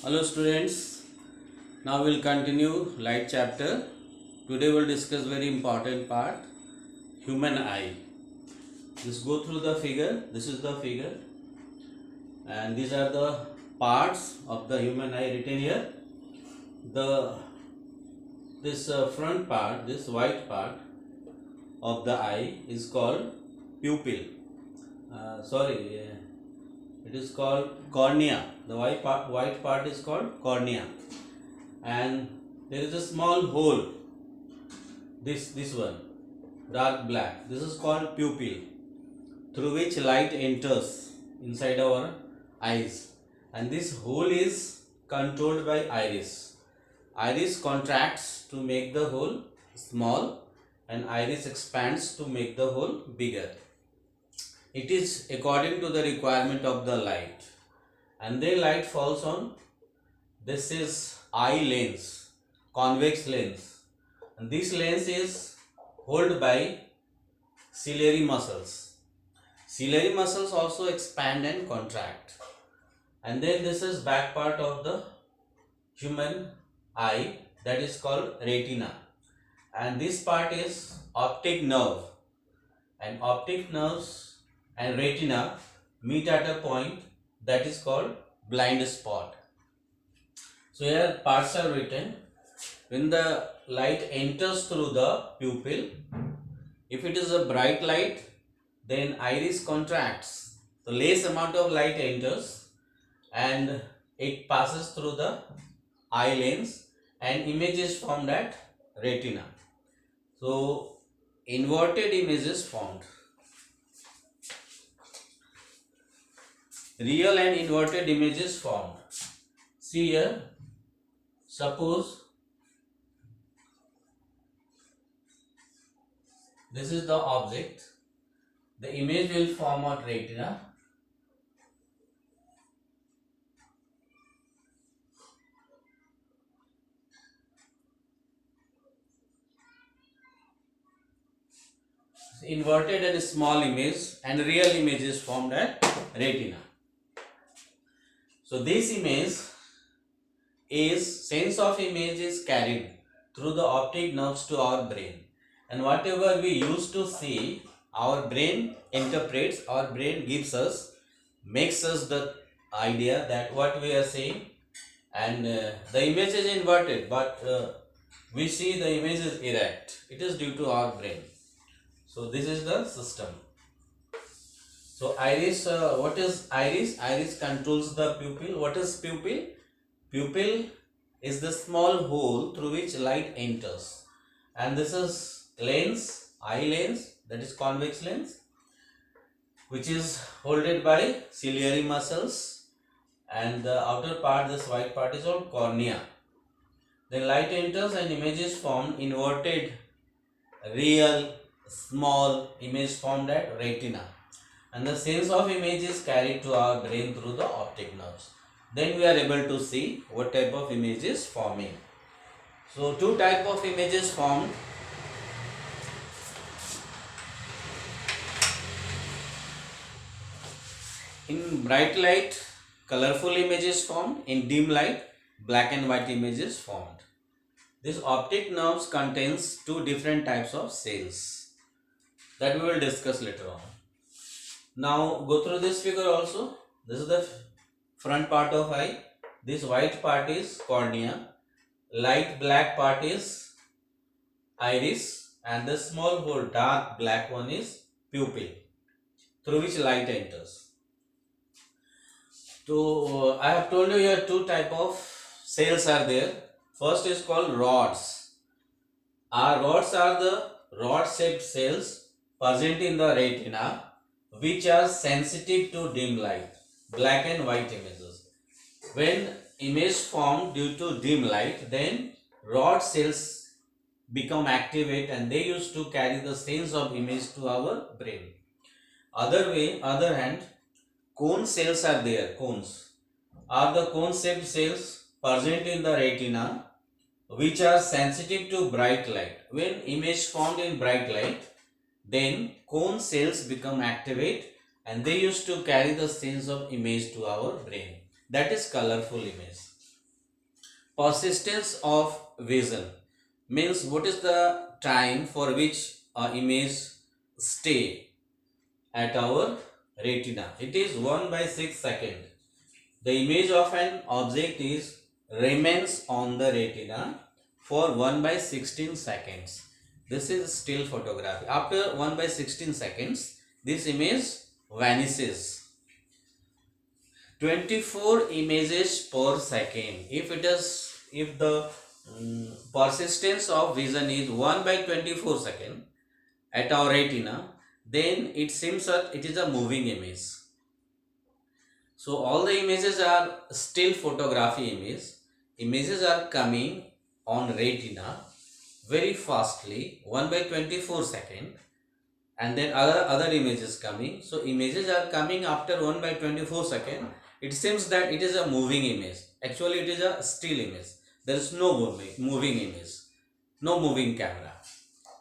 Hello students, now we'll continue light chapter. Today we'll discuss very important part, human eye. Just go through the figure. This is the figure and these are the parts of the human eye written here. This front part, this white part of the eye is called pupil. It is called cornea. The white part is called cornea, and there is a small hole. This one, dark black. This is called pupil, through which light enters inside our eyes, and this hole is controlled by iris. Iris contracts to make the hole small, and iris expands to make the hole bigger. It is according to the requirement of the light, and then light falls on, this is eye lens, convex lens, and this lens is held by ciliary muscles. Ciliary muscles also expand and contract, and then this is back part of the human eye, that is called retina, and this part is optic nerve, and optic nerves and retina meet at a point that is called blind spot. So here parts are written. When the light enters through the pupil, if it is a bright light, then iris contracts. The less amount of light enters and it passes through the eye lens and image is formed at retina. So inverted image is formed. Real and inverted images formed. See here, suppose this is the object, the image will form at retina, inverted and small image, and real image is formed at retina. So this image is, sense of image is carried through the optic nerves to our brain, and whatever we used to see, our brain interprets, our brain gives us, makes us the idea that what we are seeing, and the image is inverted, but we see the image is erect. It is due to our brain. So this is the system. So iris, what is iris? Iris controls the pupil. What is pupil? Pupil is the small hole through which light enters, and this is lens, eye lens, that is convex lens, which is held by ciliary muscles, and the outer part, this white part, is called cornea. Then light enters and image is formed, inverted, real, small image formed at retina, and the sense of image is carried to our brain through the optic nerves. Then we are able to see what type of image is forming. So two type of images formed. In bright light, colorful images formed. In dim light, black and white images formed. This optic nerves contains two different types of cells that we will discuss later on. Now go through this figure also. This is the front part of eye. This white part is cornea, light black part is iris, and the small hole, dark black one, is pupil, through which light enters. So I have told you here two type of cells are there. First is called rods. Our rods are the rod shaped cells present in the retina, which are sensitive to dim light, black and white images. When image formed due to dim light, then rod cells become activate and they used to carry the sense of image to our brain. Other hand, cone cells are there. Cones are the cone shaped cells present in the retina, which are sensitive to bright light. When image formed in bright light, then cone cells become activate and they used to carry the sense of image to our brain. That is colorful image. Persistence of vision means what is the time for which a image stay at our retina. It is 1/6 second. The image of an object is remains on the retina for 1/16 seconds. This is still photography. After 1/16 seconds, this image vanishes. 24 images per second. If the persistence of vision is 1/24 second at our retina, then it seems that it is a moving image. So all the images are still photography image. Images are coming on retina very fastly, 1/24 second, and then other images coming. So images are coming after 1/24 second. It seems that it is a moving image. Actually, it is a still image. There is no moving image, no moving camera.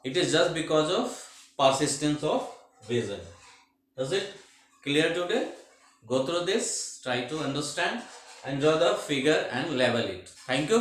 It is just because of persistence of vision. Is it clear today? Go through this, try to understand and draw the figure and label it. Thank you.